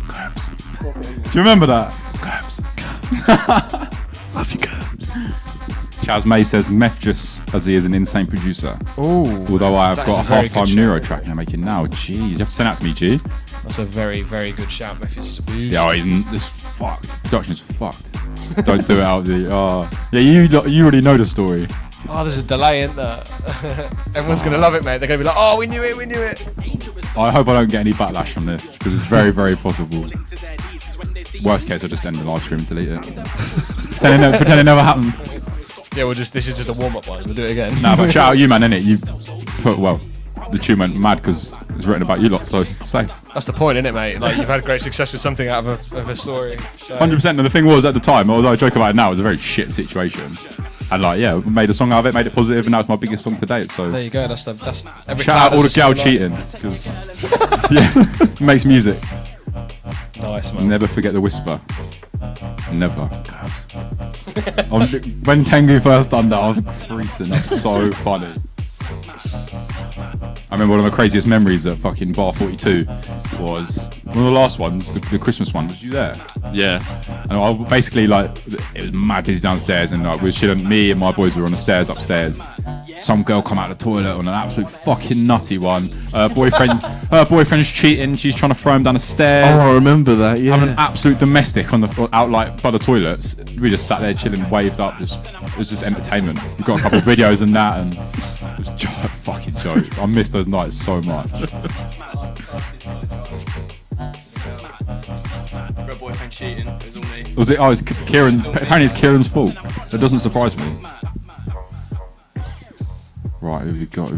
Curbs. Do you remember that? Curbs. Love you, Curbs. Chaz May says meth just as he is an insane producer.
Ooh.
Although I have
that
got
is
a
a very
half-time
good
neuro
shout.
track I'm making now. Jeez, you have to send that to me, G.
That's a very, very good shout. Memphis is a beast.
Yeah, this fucked. Production's fucked. Don't do it out the. Yeah, you already know the story.
Oh, there's a delay, isn't there? Everyone's gonna love it, mate. They're gonna be like, oh, we knew it.
I hope I don't get any backlash from this because it's very, very possible. Worst case, I'll just end the live stream and delete it. Pretend it never happened.
Yeah, this is just a warm-up one. We'll do it again.
No, but shout out you, man, innit? You put, the tune went mad because it's written about you lot, so safe.
That's the point, innit, mate? Like, you've had great success with something out of a story. So.
100%. And the thing was, at the time, although I joke about it now, it was a very shit situation. And made a song out of it, made it positive, and now it's my biggest song to date. So
there you go. That's every
shout out all the gal cheating because makes music.
Nice, man.
Never forget the whisper. Never. When Tengu first done that, I was creasing. That's so funny. I remember one of my craziest memories at fucking Bar 42 was one of the last ones, the Christmas one. Was you there?
Yeah.
And I basically, it was mad busy downstairs, and we were chilling. Me and my boys were on the stairs upstairs. Some girl come out of the toilet on an absolute fucking nutty one. Her boyfriend's cheating. She's trying to throw him down the stairs.
Oh, I remember that. Yeah.
Having an absolute domestic out by the toilets. We just sat there chilling, waved up. It was just entertainment. We got a couple of videos and that, and it was fucking jokes. I miss those nights so much.
My boyfriend cheating. It was all me.
Was it? Oh, it's Kieren. Apparently, it's Kieran's fault. That doesn't surprise me. Right, who we got?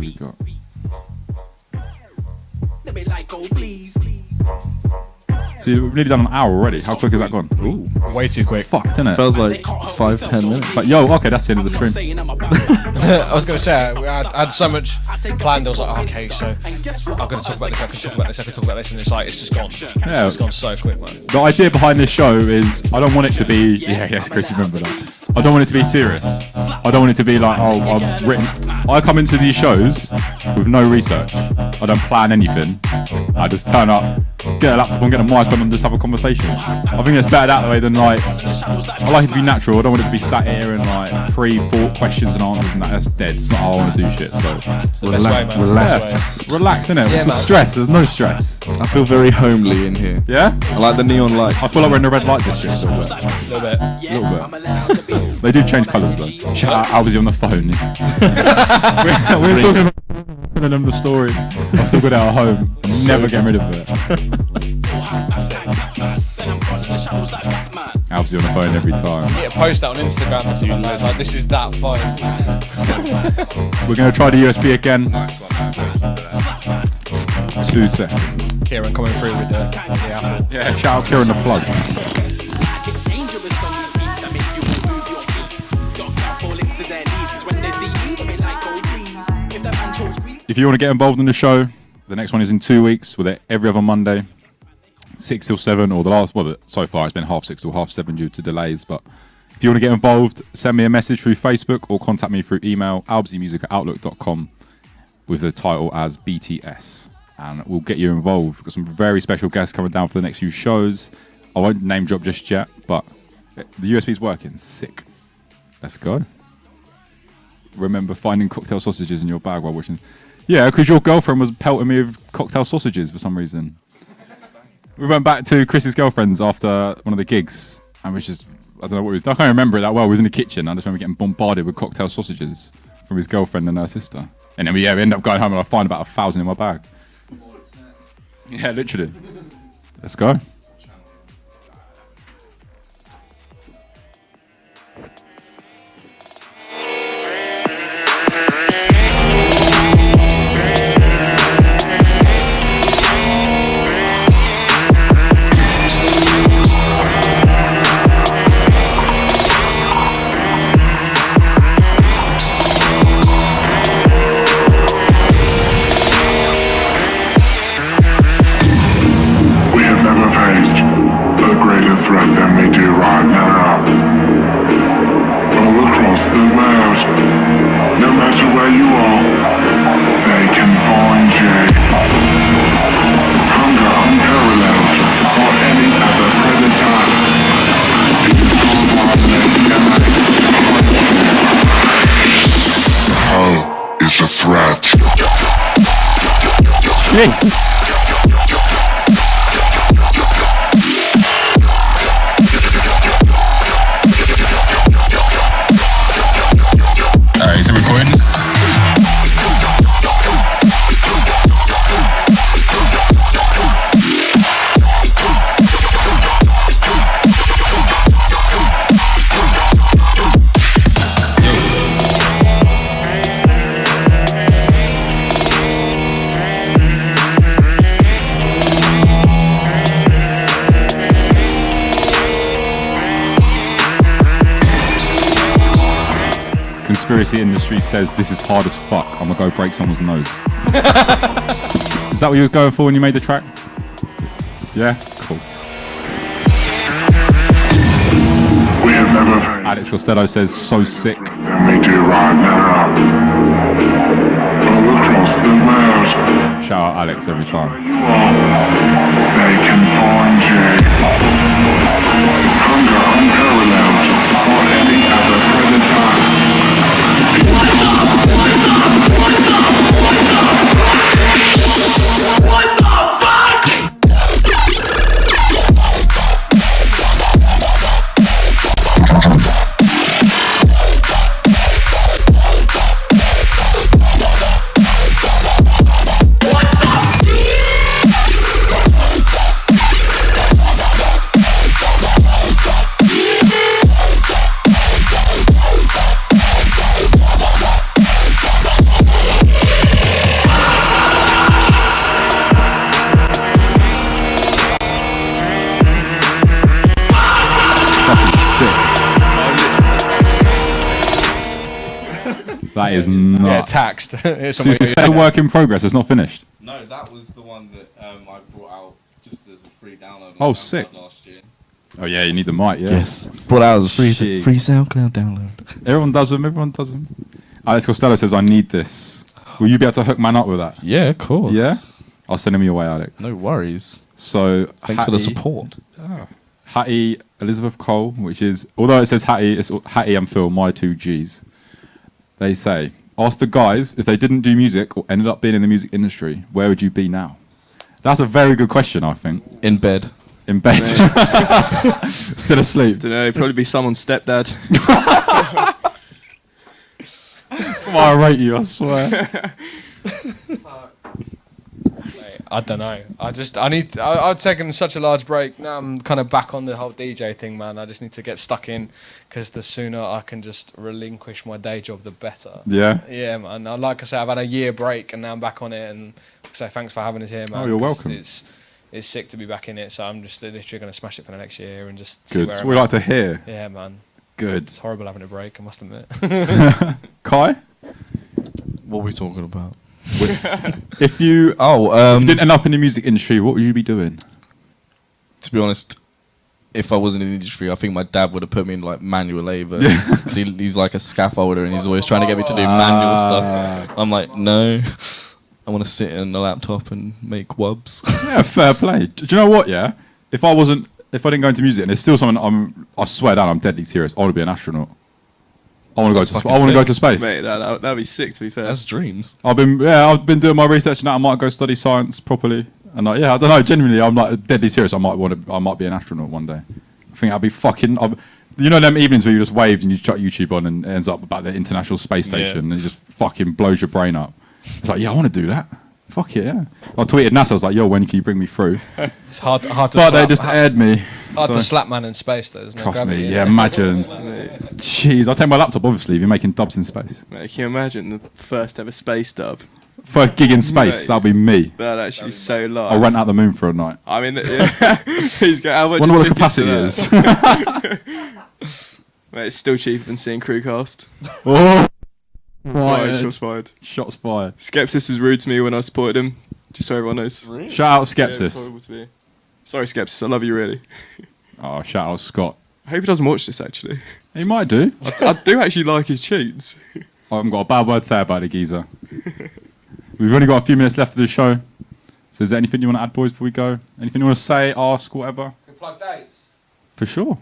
See, we've nearly done an hour already. How quick has that gone? Ooh,
Way too quick.
fucked, isn't it?
Feels like 5-10 minutes.
Like, yo, okay, that's the end of the stream.
I was going to say, I had so much planned. I was like, okay, so I'm going to talk about this, I can talk about this, I can talk about this, and it's just gone. It's just gone so quick, man.
The idea behind this show is I don't want it to be. Yes, Chris, you remember that. I don't want it to be serious. I don't want it to be like, I've written. I come into these shows with no research. I don't plan anything. I just turn up, get a laptop and get a mic on and just have a conversation. I think it's better that way than I like it to be natural. I don't want it to be sat here and pre-thought questions and answers and that. That's dead. It's not how I want to do shit. So relax, innit?
Yeah,
What's the stress? There's no stress.
I feel very homely in here.
Yeah?
I like the neon lights.
I feel like we're in the red light district a little bit.
A little bit.
They do change colours though. Shout out ALBZZY on the phone. we're talking about them the story. I've still got it at home. I'm never getting rid of it. ALBZZY on the phone every time.
You get a post that on Instagram or something like this is that fun.
We're going to try the USB again. 2 seconds.
Kieren coming through with the Apple.
Yeah, shout out Kieren the plug. If you want to get involved in the show, the next one is in 2 weeks. We're there every other Monday, 6 till 7, or so far it's been 6:30 till 7:30 due to delays. But if you want to get involved, send me a message through Facebook or contact me through email, albzmusic@outlook.com, with the title as BTS. And we'll get you involved. We've got some very special guests coming down for the next few shows. I won't name drop just yet, but the USB's working. Sick. Let's go. Remember finding cocktail sausages in your bag while watching. Yeah, because your girlfriend was pelting me with cocktail sausages for some reason. We went back to Chris's girlfriend's after one of the gigs, and I don't know what it was. I can't remember it that well. We was in the kitchen. I just remember getting bombarded with cocktail sausages from his girlfriend and her sister. And then we end up going home and I find about 1,000 in my bag. Yeah, literally. Let's go.
faced a greater threat than we do right now. All across the world, no matter where you are, they can find you. Hunger unparalleled or any other predator. Hell is a threat.
Is it recording?
Conspiracy industry says this is hard as fuck. I'm gonna go break someone's nose. Is that what you was going for when you made the track? Yeah? Cool.
We have never faced
Alex Costello says, so sick.
than we do right now. All across the world,
Shout out Alex every time.
you are, they can find you. Hunger unparalleled or any other predator.
That is nuts.
Yeah, taxed. It's
So it's still work in progress, it's not finished.
No, that was the one that I brought out just as a free download.
Oh, sick.
Last year.
Oh yeah, you need the mic, yeah.
Yes. Brought out as a free
Shit.
SoundCloud download.
Everyone does them, Alex Costello says, I need this. Will you be able to hook man up with that?
Yeah, of course.
Yeah? I'll send him your way, Alex.
No worries.
So,
Thanks for the support.
Hattie Elizabeth Cole, which is, although it says Hattie, it's Hattie and Phil, my two Gs. They say, ask the guys if they didn't do music or ended up being in the music industry, where would you be now? That's a very good question, I think.
In bed.
In bed. Still asleep.
Don't know, probably be someone's stepdad.
That's why I rate you, I swear.
I don't know. I've taken such a large break. Now I'm kind of back on the whole DJ thing, man. I just need to get stuck in because the sooner I can just relinquish my day job, the better.
Yeah?
Yeah, man. Like I say, I've had a year break and now I'm back on it. And so thanks for having us here, man.
Oh, you're
'cause
welcome.
It's sick to be back in it. So I'm just literally going to smash it for the next year and just see
Good.
where
So
I'm
we
at.
like to hear.
Yeah, man.
Good.
It's horrible having a break, I must admit.
Kai?
What are we talking about?
If you
Oh,
didn't end up in the music industry, what would you be doing?
to be honest, if I wasn't in the industry, I think my dad would have put me in like manual labour. Because he's like a scaffolder and he's always trying to get me to do manual stuff. I'm like, no, I want to sit in the laptop and make wubs.
Yeah, fair play. Do you know what, yeah? If I didn't go into music, and it's still something I swear down, I'm deadly serious. I want to be an astronaut. I want to go to space.
Mate, that'd be sick, to be fair.
That's dreams.
I've been doing my research now. I might go study science properly, and I don't know. Genuinely, I'm like deadly serious. I might be an astronaut one day. I think I'd be fucking. You know them evenings where you just waved and you chuck YouTube on and it ends up about the International Space Station and it just fucking blows your brain up. It's like, yeah, I want to do that. Fuck it, yeah. I tweeted NASA. I was like, yo, when can you bring me through?
It's hard to
But
slap,
they just aired me.
hard
so-
to slap man in space, though. There's no
Trust
gravity
me,
in
yeah,
it.
imagine. Jeez, I'll take my laptop, obviously, if you're making dubs in space.
Mate, can you imagine the first ever space dub?
First gig in space,
Mate.
that'll be me.
That'd actually be so live.
I'll rent out the moon for a night.
I mean, yeah. He's got how much
Wonder what the
tickets
capacity
to that?
is.
Mate, it's still cheaper than seeing Crewcast.
Oh,
Fired, shots fired.
shots fired.
Skepsis was rude to me when I supported him, just so everyone knows.
Shout out
Yeah, it was
Skepsis.
horrible to me. Sorry, Skepsis, I love you really.
Oh, shout out Scott.
I hope he doesn't watch this, actually.
He might do.
I do actually like his tunes.
I haven't got a bad word to say about the geezer. We've only got a few minutes left of the show. So is there anything you want to add, boys, before we go? Anything you want to say, ask, whatever?
Plug dates.
For sure.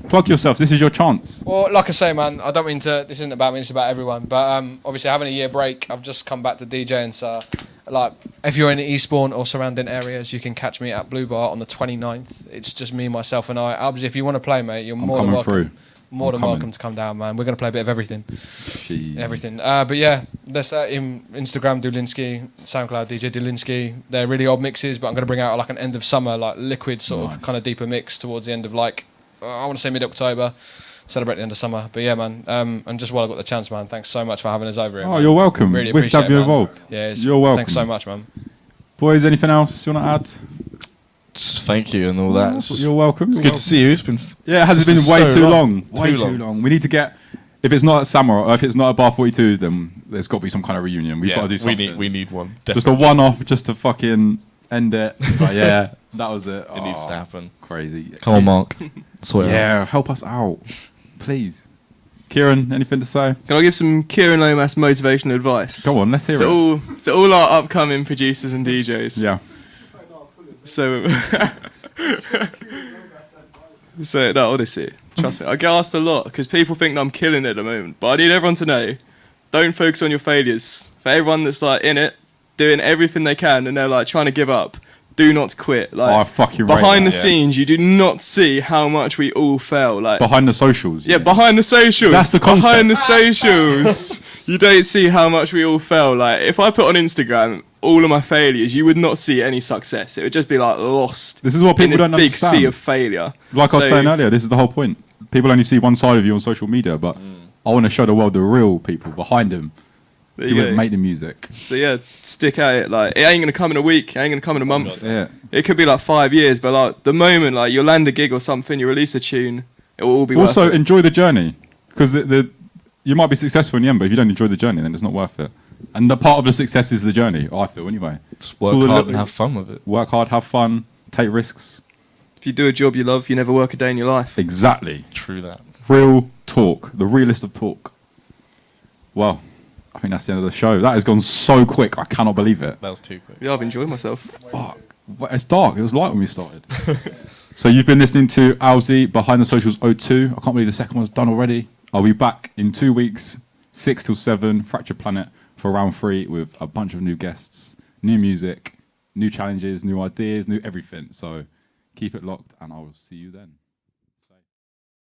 Plug yourself. This is your chance.
Well, like I say, man, I don't mean to. This isn't about me. It's about everyone. But obviously, having a year break, I've just come back to DJing. So, like, if you're in Eastbourne or surrounding areas, you can catch me at Blue Bar on the 29th. It's just me, myself, and I. ALBZZY, if you want to play, mate, you're more than welcome.
Through.
More than welcome to come down, man. We're gonna play a bit of everything. Everything. But yeah, there's Instagram Doolinski, SoundCloud DJ Doolinski. They're really old mixes, but I'm gonna bring out like an end of summer, like liquid sort of kind of deeper mix towards the end of like. I want to say mid-October, celebrate the end of summer. But yeah, man, and just while I got the chance, man, thanks so much for having us over here.
Oh,
man.
you're welcome.
Really
Wish to
appreciate
have
it,
you
man.
involved.
Yeah,
you're welcome.
Thanks so much, man.
Boys, anything else you want to add?
Just thank you and all that. It's just,
You're welcome.
it's good to see you. It's been
Yeah, it has been
it's
way
so
too
long.
long. Way
Too
too
long.
long. We need to get. If it's not at Samurai, or if it's not at Bar 42, then there's got to be some kind of reunion. We've got to do something.
we need one.
Just a one-off, just to fucking end it. But yeah, that was it.
It needs to happen.
Crazy.
Come on, Mark. Sort it out.
Yeah, help us out, please. Kieran, anything to say?
Can I give some Kieren Lomas motivational advice?
Go on, let's hear it.
To all our upcoming producers and DJs.
Yeah.
So, so no, honestly, trust me, I get asked a lot because people think that I'm killing it at the moment. But I need everyone to know, don't focus on your failures. For everyone that's like in it, doing everything they can, and they're like trying to give up, do not quit. Like,
I fucking rate
behind
that,
the scenes, you do not see how much we all fail. Like
Behind the socials.
yeah, behind the socials.
That's the concept.
Behind the socials, you don't see how much we all fail. Like if I put on Instagram all of my failures, you would not see any success. It would just be like lost.
This is what people
in
don't
this big
understand.
sea of failure.
Like I was
So-
saying earlier, this is the whole point. People only see one side of you on social media, but I want to show the world the real people behind them.
There
Who
you
would
go.
make the music.
So yeah, stick at it. Like it ain't gonna come in a week. It ain't gonna come in a month.
Yeah.
It could be like 5 years, but like the moment like you'll land a gig or something, you release a tune, it will all be
Also,
worth it.
enjoy the journey, because you might be successful in the end, but if you don't enjoy the journey, then it's not worth it. And the part of the success is the journey. I feel anyway.
Just work
It's all the
hard
little-
and have fun with it.
Work hard, have fun, take risks.
If you do a job you love, you never work a day in your life.
Exactly.
True that.
Real talk, the realest of talk. Well, I think that's the end of the show. That has gone so quick. I cannot believe it.
That was too quick.
Yeah, I've enjoyed myself.
Fuck. Well, it's dark. It was light when we started. So you've been listening to ALBZZY Behind the Socials 02. I can't believe the second one's done already. I'll be back in 2 weeks, 6 till 7, Fractured Planet for round 3 with a bunch of new guests, new music, new challenges, new ideas, new everything. So keep it locked and I'll see you then.